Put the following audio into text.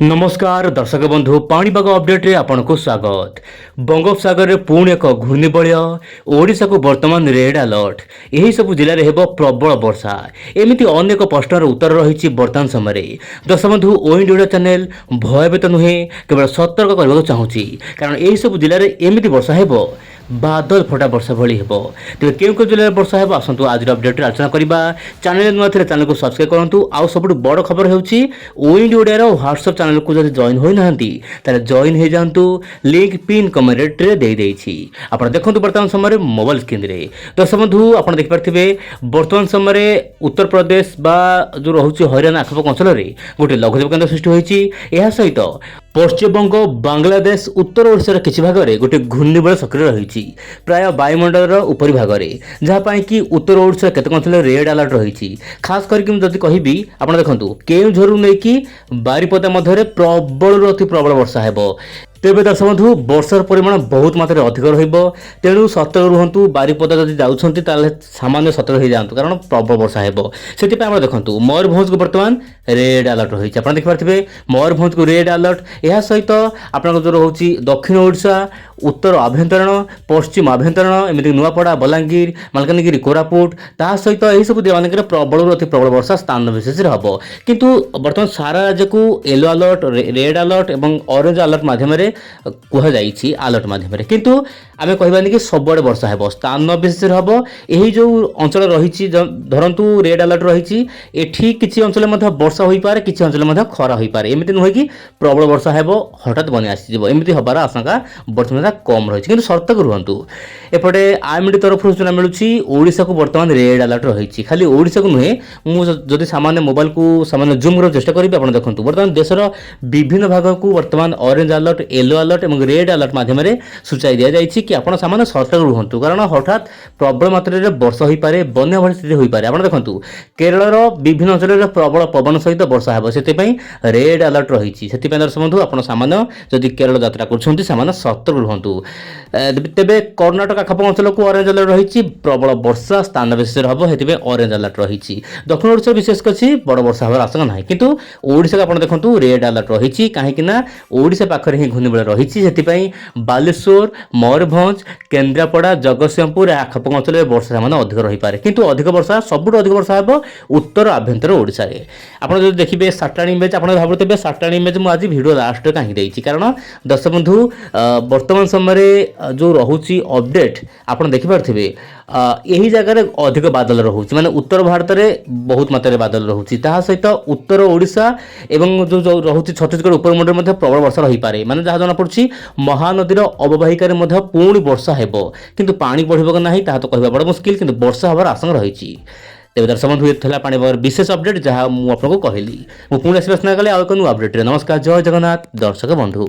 नमस्कार दर्शक बंधु पाणीपाग अपडेट रे आपनको स्वागत। बंगोपसागर रे पुणी एक घूर्णिबलय ओडिशा को वर्तमान रेड अलर्ट। यही सब जिले में हेब प्रबल वर्षा एमती अनेक प्रश्नर उत्तर रही वर्तमान समय। दर्शक बंधु ओइंड ओडिया चैनल भयभीत नुहे केवल सतर्क करने चाहूँगी कारण यही सब जिले में एमती वर्षा हेब बादल फटा वर्षा भली हेब। तेज केउ जिले में वर्षा हेब आसतु आज अपडेट आलोचना करवा। चैनल नुआ थे चैनल को सब्सक्राइब करूँ। आउ सब बड़ खबर होउछि ओइंड ओडिया व्हाट्सएप चैनल को जब जॉइन हो ना जॉइन हो जातु। लिंक पिन कमेंट रे दे देछि। आप देखो बर्तमान समय मोबाइल स्क्रीन रे दर्शक बंधु आप देखिपारे बर्तमान समय उत्तर प्रदेश बा जो रोचे हरियाणा आखपाख अंचल में गोटे लघुचाप केन्द्र सृष्टि होती। सहित पश्चिमबंग बांग्लादेश उत्तर ओडिशार किछि भाग में गोटे घूर्णिबलय सक्रिय रही प्राय वायुमंडल उपरी भाग में जहाँपाई कि उत्तर ओडिशा केतक अंचल रेड अलर्ट रही। खास करके जदि कहबी आप देखो केउझर नहीं बारिपदा मध्य प्रबल अति प्रबल वर्षा हेब। तेज दर्शक बंधु वर्षार परिमाण बहुत मात्रा अधिक रेणु सतर्क रुहतु। बारिपदा जब जाऊँच सामान्य सतर्क हो जातु कारण प्रबल वर्षा हेब। से देखो मयूरभंज को बर्तमान रेड अलर्ट रही आप देखिपारे मयूरभंज को रेड अलर्ट। यह सहित आप जो रोचे दक्षिण ओडिशा उत्तर आभ्यंतरण पश्चिम आभ्यंतरण एमती नुआपड़ा बलांगीर मालकानगिरी कोरापुट ता सहित यही सब जिला मानक प्रबल अति प्रबल वर्षा स्थान विशेष हम। किंतु बर्तमान सारा राज्य को येलो अलर्ट रेड अलर्ट और ऑरेंज अलर्ट माध्यम कहुई अलर्ट माध्यम किंतु आम कहबानी कि सबुआड़े वर्षा है स्थान विशेष हम। यही जो अंचल रही धरतु रेड अलर्ट रही एठी किसी अंचल वर्षा हो पारे किसी अंचल खरा हो पारे एमती नुहे कि प्रबल वर्षा है हठात बनी आसीज एमती हबार आशंका बर्तमान कम रही कि सतर्क रुहतु। एपटे आईएमडी तरफ सूचना मिलूँ ओडिशा को बर्तमान रेड अलर्ट रही। खाली ओडिशा को नुहे मुझे सामान्य मोबाइल को सामान्य जूम कर चेष्टा करी आप देखो बर्तमान देशर विभिन्न भाग को बर्तमान ऑरेंज अलर्ट येलो अलर्ट और रेड अलर्ट माध्यम सूचाई दि जाएगी कि आप सामान्य सतर्क रुहतु कारण हठात प्रबल मात्रा वर्षा हो पारे बन्या भली स्थिति हो पारे। आप देखो केरल विभिन्न अंचल प्रबल पवन सहित वर्षा है से रेड अलर्ट रही। से दर्शक बंधु आप सामान्य जदि केरल यात्रा कर सामान्य सतर्क रुहतु। तेज कर्णाटक आखपाख अंचल को ऑरेंज अलर्ट रही प्रबल वर्षा स्थान विशेष हम से ऑरेंज अलर्ट रही। दक्षिण ओडिशा विशेष किसी बड़ वर्षा हमार आशंका ना किंतु ओडिशा आप देखो रेड अलर्ट रही कहीं ओडिशा पाखरे ही घूर्णिबलय रही से बालेश्वर मयूरभंज केन्द्रापड़ा जगतसिंहपुर आखपाख अंचल वर्षा सामान्य अधिक रही पारे किंतु अधिक वर्षा सबुठ अधिक वर्षा हम उत्तर आभ्यंतर ओडिशा रे। आप जो देखिए सैटेलाइट इमेज आप भावुवे सैटेलाइट इमेज मुझे भिडियो लास्ट कहीं देती कारण दर्शक बंधु वर्तमान समय जो रोचे अपडेट आप देखिपारे यही जगह अधिक बादल रोचे माने उत्तर भारत में बहुत मात्रा बादल रोचे सहित उत्तर ओडिशा एवं जो रोचे छत्तीसगढ़ उपरमंडल में प्रबल वर्षा रही पारे माने जहाँ जना पड़ी महानदीर अववाहिकार पुणी वर्षा हेब किंतु पानी बढ़िब ना तो कहवा बड़ा मुस्किल किंतु वर्षा हबार आशंका रही। तेज दर्शक बंधु ये पाणीपाग विशेष अपडेट जहाँ मुझे आपको कहली पुणी आसना कले आउ एक नुआ अपडेट। नमस्कार जय जगन्नाथ दर्शक बंधु।